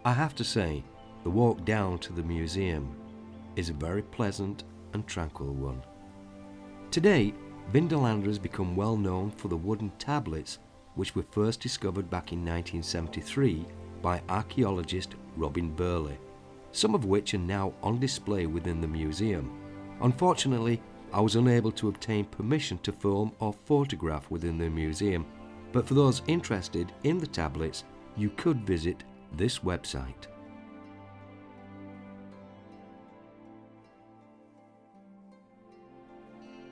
I have to say, the walk down to the museum is a very pleasant and tranquil one. Today, Vindolanda has become well known for the wooden tablets which were first discovered back in 1973 by archaeologist Robin Burley, some of which are now on display within the museum. Unfortunately, I was unable to obtain permission to film or photograph within the museum, but for those interested in the tablets, you could visit this website.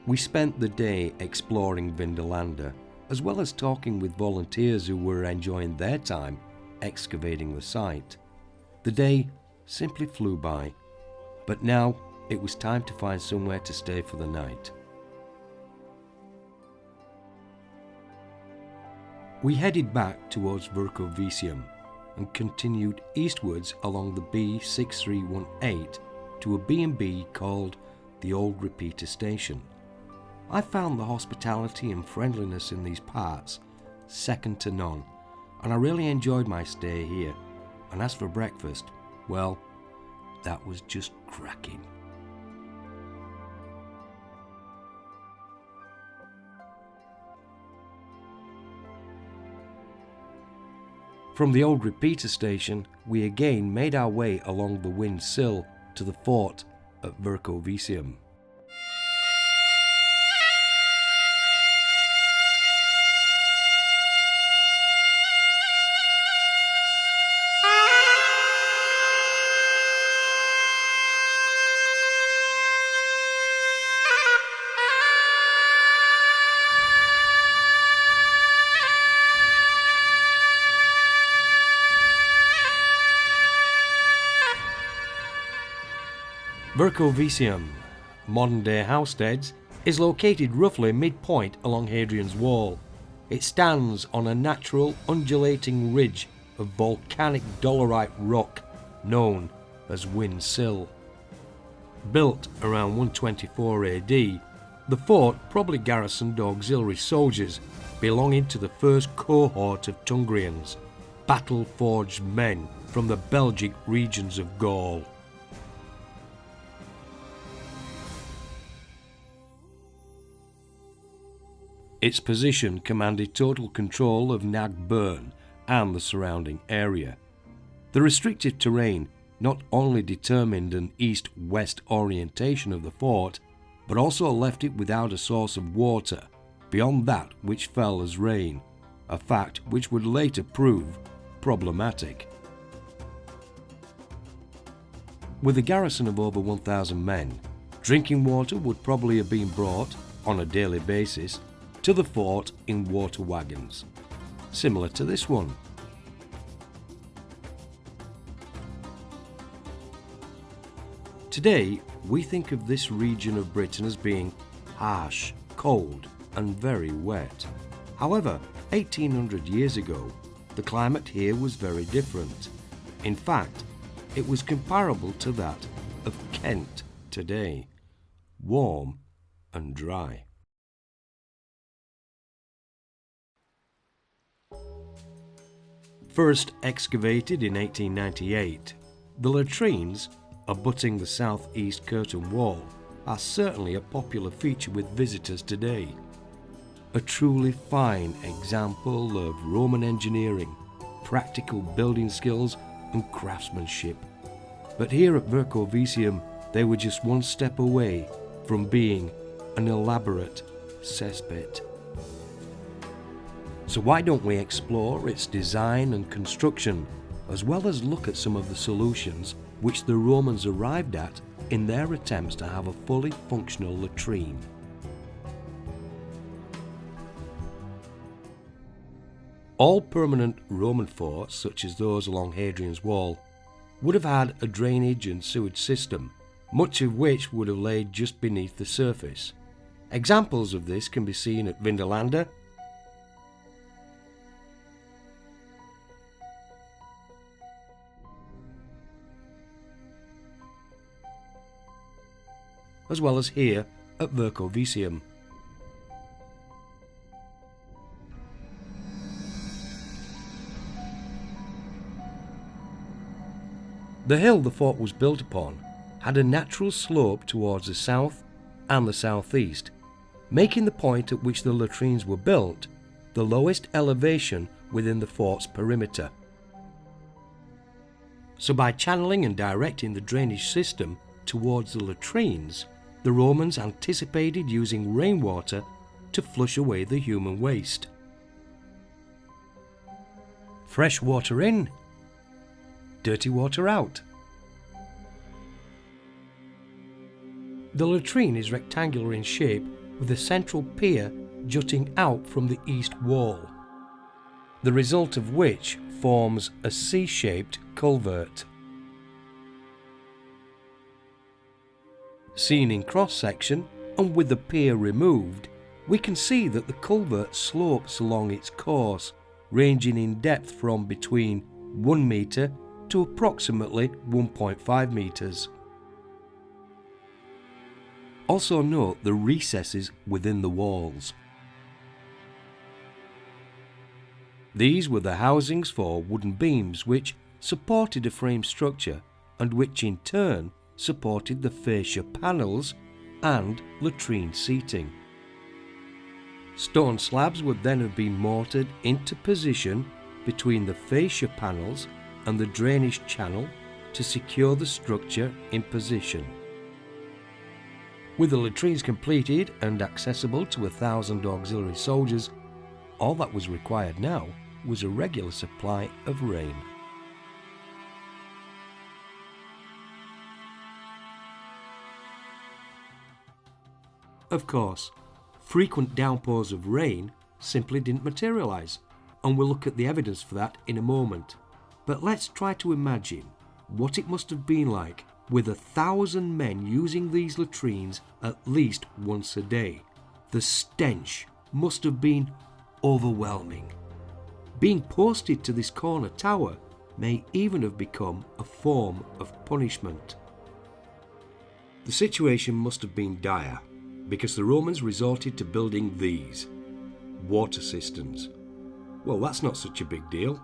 We spent the day exploring Vindolanda, as well as talking with volunteers who were enjoying their time excavating the site. The day simply flew by, but now it was time to find somewhere to stay for the night. We headed back towards Vercovicium and continued eastwards along the B6318 to a B&B called the Old Repeater Station. I found the hospitality and friendliness in these parts second to none, and I really enjoyed my stay here. And as for breakfast, well, that was just cracking. From the Old Repeater Station, we again made our way along the Wind Sill to the fort at Vercovicium. Vercovicium, modern-day Housesteads, is located roughly midpoint along Hadrian's Wall. It stands on a natural undulating ridge of volcanic dolerite rock known as Wind Sill. Built around 124 AD, the fort probably garrisoned auxiliary soldiers belonging to the first cohort of Tungrians, battle-forged men from the Belgic regions of Gaul. Its position commanded total control of Nag Burn and the surrounding area. The restrictive terrain not only determined an east-west orientation of the fort, but also left it without a source of water beyond that which fell as rain, a fact which would later prove problematic. With a garrison of over 1,000 men, drinking water would probably have been brought, on a daily basis, to the fort in water wagons, similar to this one. Today, we think of this region of Britain as being harsh, cold, and very wet. However, 1800 years ago, the climate here was very different. In fact, it was comparable to that of Kent today, warm and dry. First excavated in 1898, the latrines, abutting the southeast curtain wall, are certainly a popular feature with visitors today. A truly fine example of Roman engineering, practical building skills and craftsmanship. But here at Vercovicium, they were just one step away from being an elaborate cesspit. So why don't we explore its design and construction, as well as look at some of the solutions which the Romans arrived at in their attempts to have a fully functional latrine. All permanent Roman forts, such as those along Hadrian's Wall, would have had a drainage and sewage system, much of which would have laid just beneath the surface. Examples of this can be seen at Vindolanda, as well as here at Vercovicium. The hill the fort was built upon had a natural slope towards the south and the southeast, making the point at which the latrines were built the lowest elevation within the fort's perimeter. So by channeling and directing the drainage system towards the latrines, the Romans anticipated using rainwater to flush away the human waste. Fresh water in, dirty water out. The latrine is rectangular in shape with a central pier jutting out from the east wall, the result of which forms a C-shaped culvert. Seen in cross-section and with the pier removed, we can see that the culvert slopes along its course, ranging in depth from between 1 metre to approximately 1.5 metres. Also note the recesses within the walls. These were the housings for wooden beams which supported a frame structure and which in turn supported the fascia panels and latrine seating. Stone slabs would then have been mortared into position between the fascia panels and the drainage channel to secure the structure in position. With the latrines completed and accessible to 1,000 auxiliary soldiers, all that was required now was a regular supply of rain. Of course, frequent downpours of rain simply didn't materialise, and we'll look at the evidence for that in a moment. But let's try to imagine what it must have been like with 1,000 men using these latrines at least once a day. The stench must have been overwhelming. Being posted to this corner tower may even have become a form of punishment. The situation must have been dire, because the Romans resorted to building these water cisterns. Well, that's not such a big deal,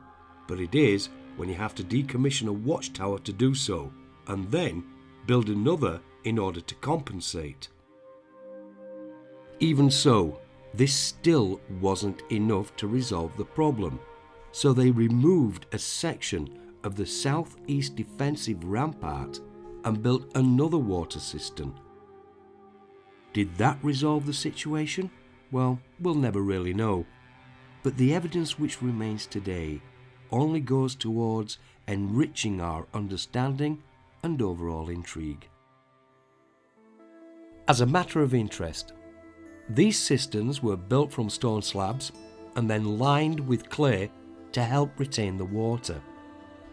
but it is when you have to decommission a watchtower to do so, and then build another in order to compensate. Even so, this still wasn't enough to resolve the problem, so they removed a section of the southeast defensive rampart and built another water cistern. Did that resolve the situation? Well, we'll never really know, but the evidence which remains today only goes towards enriching our understanding and overall intrigue. As a matter of interest, these cisterns were built from stone slabs and then lined with clay to help retain the water.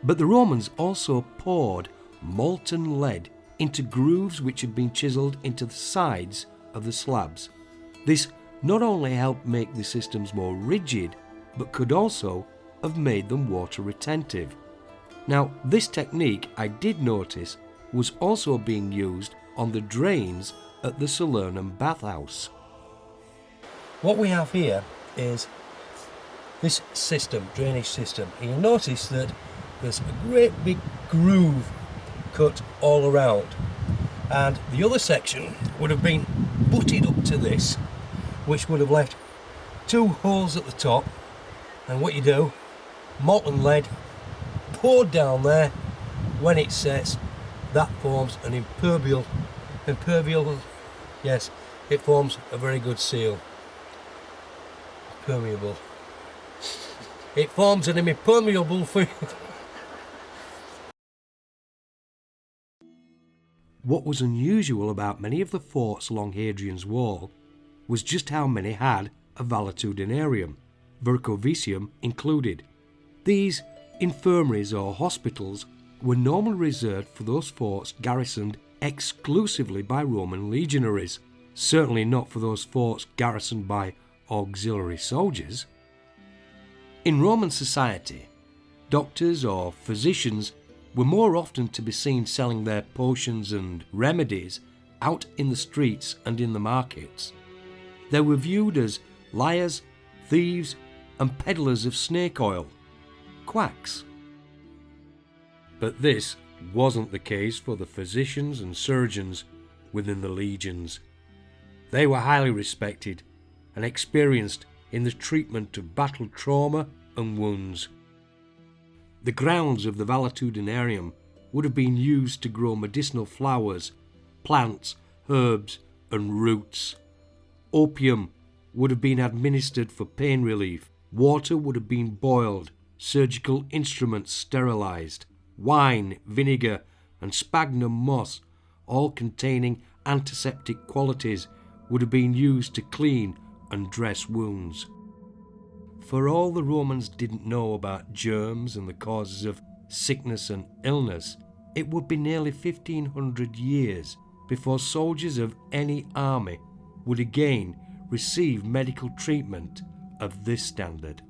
But the Romans also poured molten lead into grooves which had been chiselled into the sides of the slabs. This not only helped make the systems more rigid, but could also have made them water retentive. Now, this technique, I did notice, was also being used on the drains at the Salernum bathhouse. What we have here is this system, drainage system. And you'll notice that there's a great big groove cut all around, and the other section would have been butted up to this, which would have left 2 holes at the top, and what you do, molten lead poured down there. When it sets, that forms an impermeable, yes, it forms a very good seal. Permeable. It forms an impermeable field. What was unusual about many of the forts along Hadrian's wall was just how many had a valetudinarium, Vercovicium included. These infirmaries or hospitals were normally reserved for those forts garrisoned exclusively by Roman legionaries, certainly not for those forts garrisoned by auxiliary soldiers. In Roman society, doctors or physicians were more often to be seen selling their potions and remedies out in the streets and in the markets. They were viewed as liars, thieves, and peddlers of snake oil, quacks. But this wasn't the case for the physicians and surgeons within the legions. They were highly respected and experienced in the treatment of battle trauma and wounds. The grounds of the valetudinarium would have been used to grow medicinal flowers, plants, herbs and roots. Opium would have been administered for pain relief. Water would have been boiled, surgical instruments sterilised. Wine, vinegar and sphagnum moss, all containing antiseptic qualities, would have been used to clean and dress wounds. For all the Romans didn't know about germs and the causes of sickness and illness, it would be nearly 1500 years before soldiers of any army would again receive medical treatment of this standard.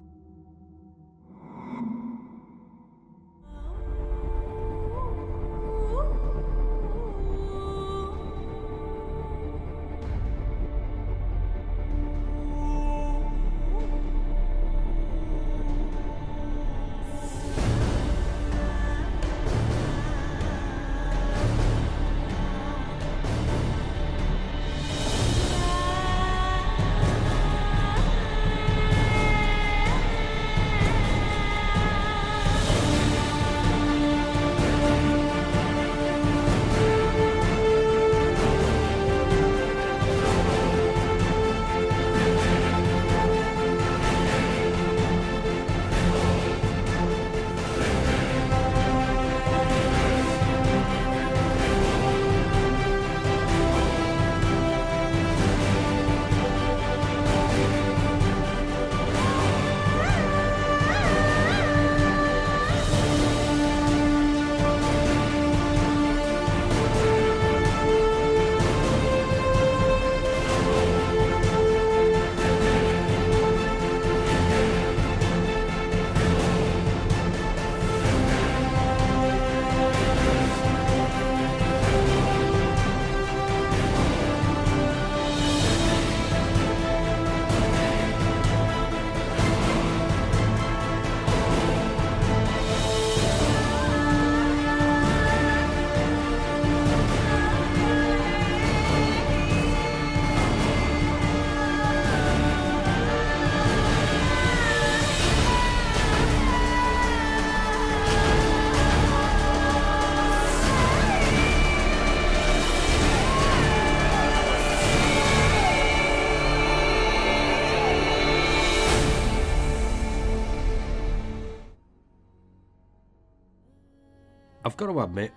I've got to admit,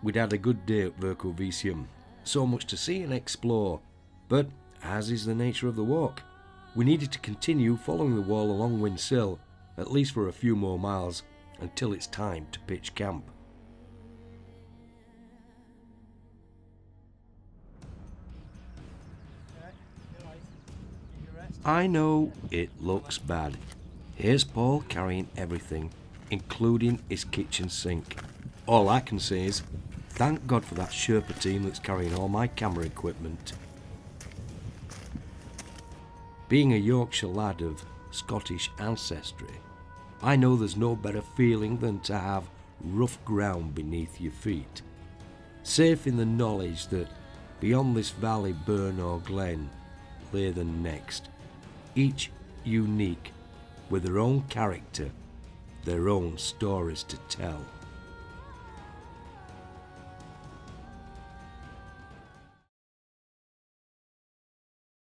we'd had a good day at Vercovicium. So much to see and explore, but as is the nature of the walk, we needed to continue following the wall along Windsill, at least for a few more miles, until it's time to pitch camp. I know it looks bad. Here's Paul carrying everything, including his kitchen sink. All I can say is, thank God for that Sherpa team that's carrying all my camera equipment. Being a Yorkshire lad of Scottish ancestry, I know there's no better feeling than to have rough ground beneath your feet. Safe in the knowledge that beyond this valley, burn or glen, lay the next, each unique, with their own character, their own stories to tell.